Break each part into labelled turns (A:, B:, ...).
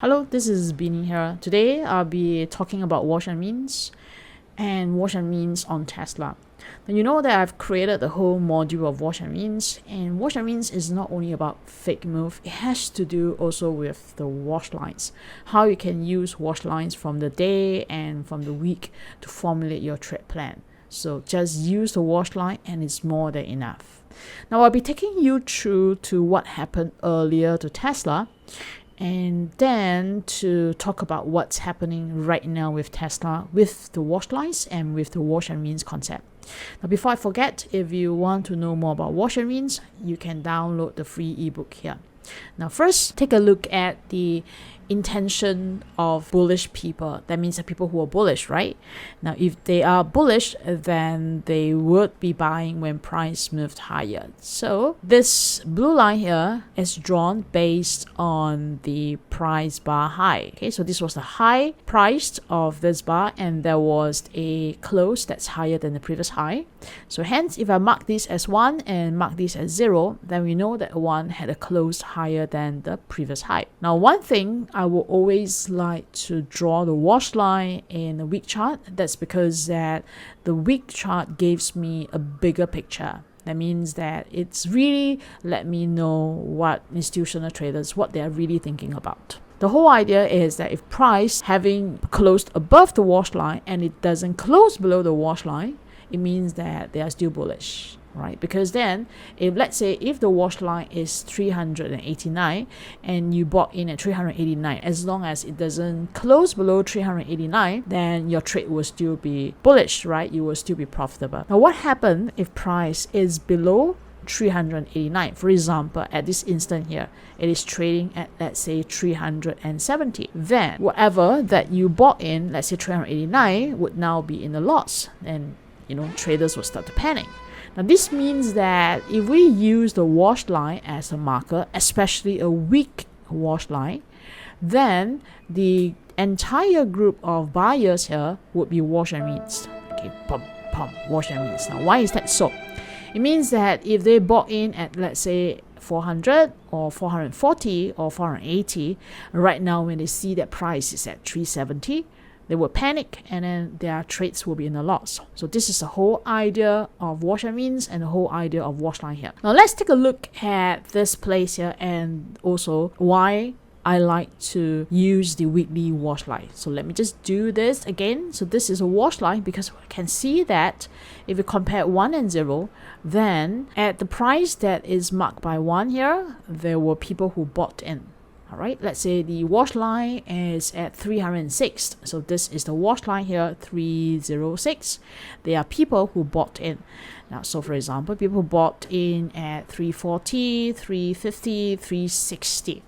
A: Hello, this is Beanie here. Today I'll be talking about Washline on Tesla. Now you know that I've created the whole module of and Washline is not only about fake move, it has to do also with the wash lines. How you can use wash lines from the day and from the week to formulate your trade plan. So just use the wash line and it's more than enough. Now I'll be taking you through to what happened earlier to Tesla, and then to talk about what's happening right now with Tesla, with the wash lines and with the wash and rinse concept. Now, before I forget, if you want to know more about wash and rinse, you can download the free ebook here. Now, first, take a look at the intention of bullish people. That means the people who are bullish, right? Now, if they are bullish, then they would be buying when price moved higher. So this blue line here is drawn based on the price bar high. Okay, so this was the high price of this bar, and there was a close that's higher than the previous high. So hence, if I mark this as 1 and mark this as 0, then we know that 1 had a close higher than the previous high. Now, one thing I will always like to draw the wash line in a week chart. That's because that the week chart gives me a bigger picture. That means that it's really let me know what institutional traders, what they're really thinking about. The whole idea is that if price having closed above the wash line and it doesn't close below the wash line, it means that they are still bullish, right? Because then, if let's say if the wash line is 389 and you bought in at 389, as long as it doesn't close below 389, then your trade will still be bullish, right? You will still be profitable. Now, what happens if price is below 389? For example, at this instant here, it is trading at, let's say, 370. Then whatever that you bought in, let's say 389, would now be in the loss, and traders will start to panic. Now this means that if we use the wash line as a marker, especially a weak wash line, then the entire group of buyers here would be wash and rinse. Okay, pump, wash and rinse. Now why is that so? It means that if they bought in at, let's say, 400 or 440 or 480, right now when they see that price is at 370, they will panic and then their trades will be in a loss. So this is the whole idea of wash and rinse and the whole idea of wash line here. Now let's take a look at this place here and also why I like to use the weekly wash line. So let me just do this again. So this is a wash line because we can see that if you compare 1 and 0, then at the price that is marked by 1 here, there were people who bought in. All right, let's say the wash line is at 306. So this is the wash line here, 306. There are people who bought in. Now, so for example, people bought in at 340, 350, 360.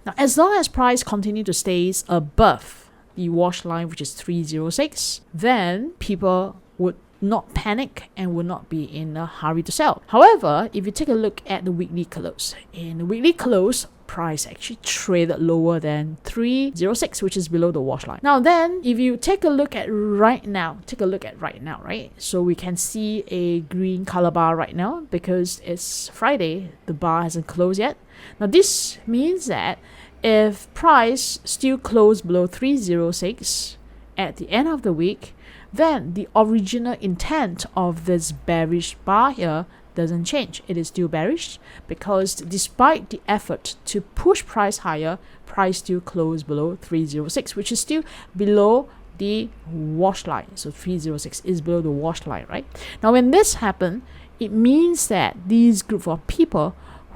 A: Now, as long as price continue to stay above the wash line, which is 306, then people would not panic and will not be in a hurry to sell. However, if you take a look at the weekly close, in the weekly close, price actually traded lower than 306, which is below the wash line. Now then, if you take a look at right now, right? So we can see a green color bar right now because it's Friday, the bar hasn't closed yet. Now this means that if price still closed below 306 at the end of the week, then the original intent of this bearish bar here doesn't change. It is still bearish because despite the effort to push price higher, price still closed below 306, which is still below the wash line. So 306 is below the wash line, right? Now when this happened, it means that these group of people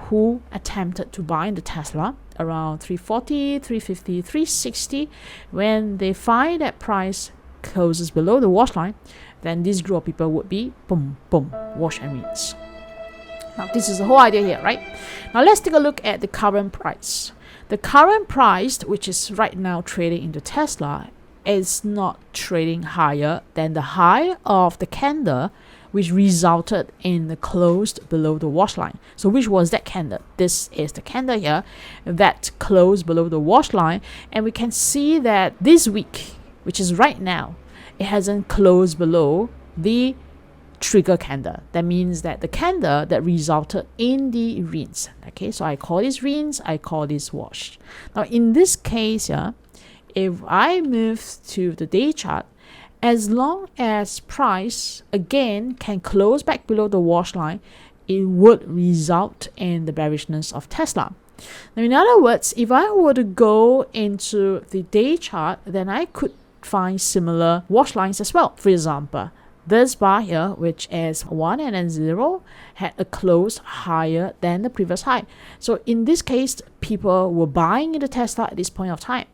A: who attempted to buy into Tesla around 340, 350, 360, when they find that price closes below the wash line, then this group of people would be boom, wash and rinse. Now this is the whole idea here, right? Now let's take a look at the current price. The current price, which is right now trading into Tesla, is not trading higher than the high of the candle, which resulted in the closed below the wash line. So which was that candle? This is the candle here that closed below the wash line, and we can see that this week, which is right now, it hasn't closed below the trigger candle. That means that the candle that resulted in the rinse. Okay, so I call this rinse, I call this wash. Now in this case, if I move to the day chart, as long as price again can close back below the wash line, it would result in the bearishness of Tesla. Now, in other words, if I were to go into the day chart, then I could find similar wash lines as well. For example, this bar here, which is 1 and then 0, had a close higher than the previous high. So in this case, people were buying into Tesla at this point of time.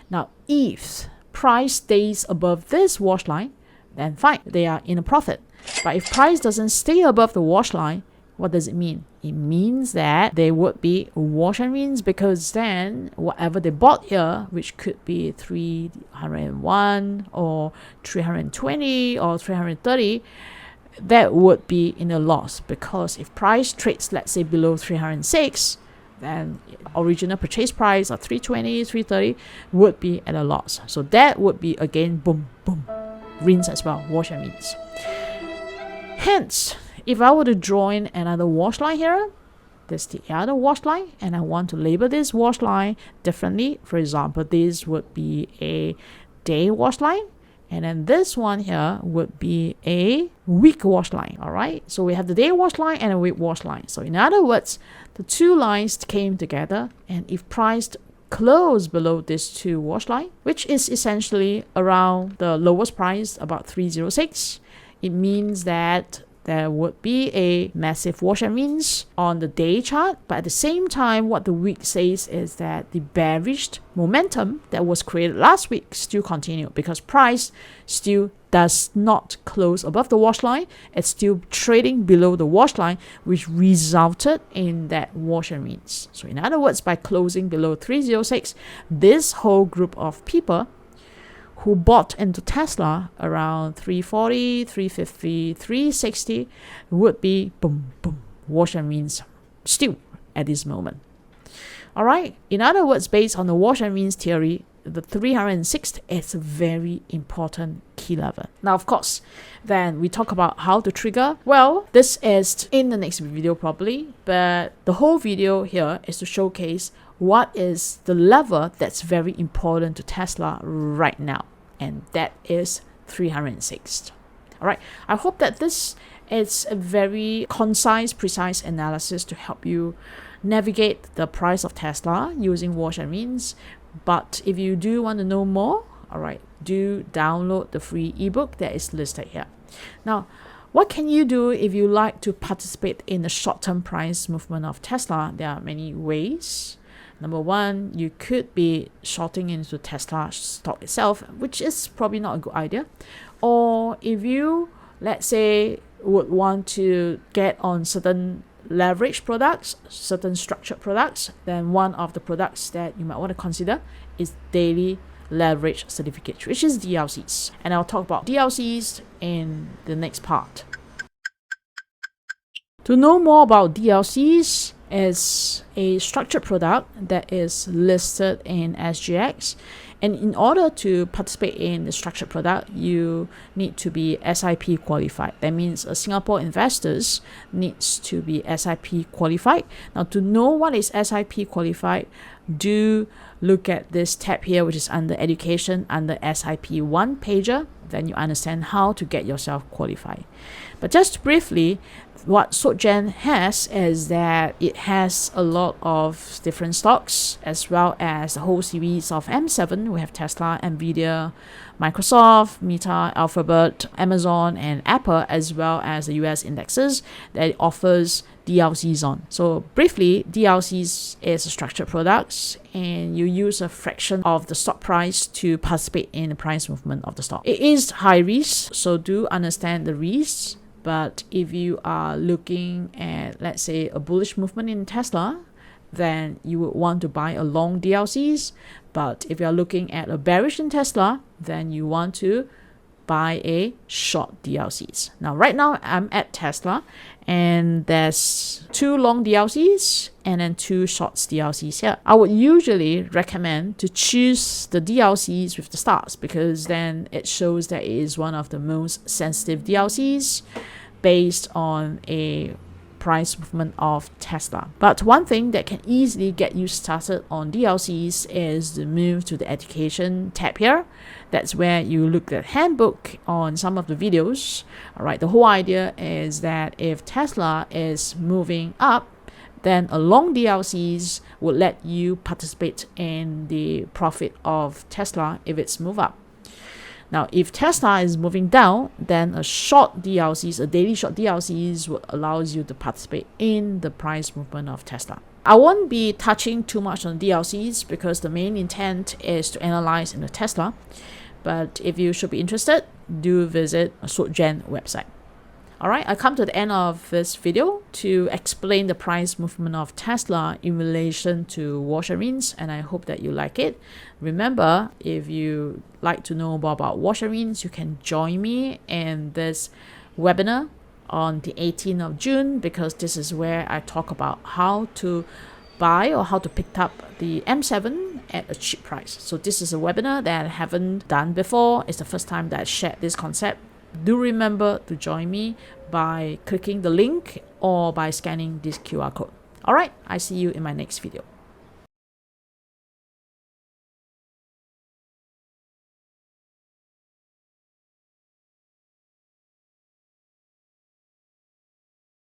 A: Now, if price stays above this wash line, then fine, they are in a profit. But if price doesn't stay above the wash line, what does it mean? It means that they would be wash and rinse, because then whatever they bought here, which could be 301 or 320 or 330, that would be in a loss, because if price trades, let's say, below 306, then original purchase price of 320, 330 would be at a loss. So that would be again boom, boom, rinse as well, wash and rinse. Hence, if I were to join another wash line here, this is the other wash line, and I want to label this wash line differently. For example, this would be a day wash line, and then this one here would be a week wash line. All right, so we have the day wash line and a week wash line. So in other words, the two lines came together, and if priced close below this two wash line, which is essentially around the lowest price, about 306, it means that there would be a massive wash and rinse on the day chart. But at the same time, what the week says is that the bearish momentum that was created last week still continued, because price still does not close above the wash line. It's still trading below the wash line, which resulted in that wash and rinse. So in other words, by closing below 306, this whole group of people who bought into Tesla around 340, 350, 360 would be boom, boom, wash and rinse still at this moment. All right. In other words, based on the wash and rinse theory, the 306 is a very important key level. Now, of course, then we talk about how to trigger. Well, this is in the next video probably, but the whole video here is to showcase what is the level that's very important to Tesla right now, and that is 306. All right, I hope that this is a very concise, precise analysis to help you navigate the price of Tesla using wash and rinse. But if you do want to know more, all right, do download the free ebook that is listed here. Now, what can you do if you like to participate in the short-term price movement of Tesla? There are many ways. Number one, you could be shorting into Tesla stock itself, which is probably not a good idea. Or if you, let's say, would want to get on certain leverage products, certain structured products, then one of the products that you might want to consider is daily leverage certificates, which is DLCs. And I'll talk about DLCs in the next part. To know more about DLCs, is a structured product that is listed in SGX, and in order to participate in the structured product, you need to be SIP qualified. That means Singapore investors needs to be SIP qualified. Now, to know what is SIP qualified, do look at this tab here, which is under education, under SIP one pager. Then you understand how to get yourself qualified. But just briefly, what SocGen has is that it has a lot of different stocks, as well as the whole series of M7. We have Tesla, Nvidia, Microsoft, Meta, Alphabet, Amazon, and Apple, as well as the US indexes that it offers DLCs on. So briefly, DLCs is a structured products, and you use a fraction of the stock price to participate in the price movement of the stock. It is high risk, so do understand the risks. But if you are looking at, let's say, a bullish movement in Tesla, then you would want to buy a long DLCs. But if you're looking at a bearish in Tesla, then you want to buy a short DLCs. Now, right now, I'm at Tesla, and there's 2 long DLCs and then 2 short DLCs here. I would usually recommend to choose the DLCs with the stars, because then it shows that it is one of the most sensitive DLCs. based on a price movement of Tesla. But one thing that can easily get you started on DLCs is the move to the education tab here. That's where you look at handbook on some of the videos. All right, the whole idea is that if Tesla is moving up, then a long DLCs will let you participate in the profit of Tesla if it's move up. Now, if Tesla is moving down, then a short DLCs, a daily short DLCs, will allows you to participate in the price movement of Tesla. I won't be touching too much on DLCs because the main intent is to analyze in the Tesla. But if you should be interested, do visit a SwordGen website. Alright, I come to the end of this video to explain the price movement of Tesla in relation to wash and rinse, and I hope that you like it. Remember, if you like to know more about wash and rinse, you can join me in this webinar on the 18th of June, because this is where I talk about how to buy or how to pick up the M7 at a cheap price. So this is a webinar that I haven't done before. It's the first time that I shared this concept. Do remember to join me by clicking the link or by scanning this QR code. Alright, I see you in my next video.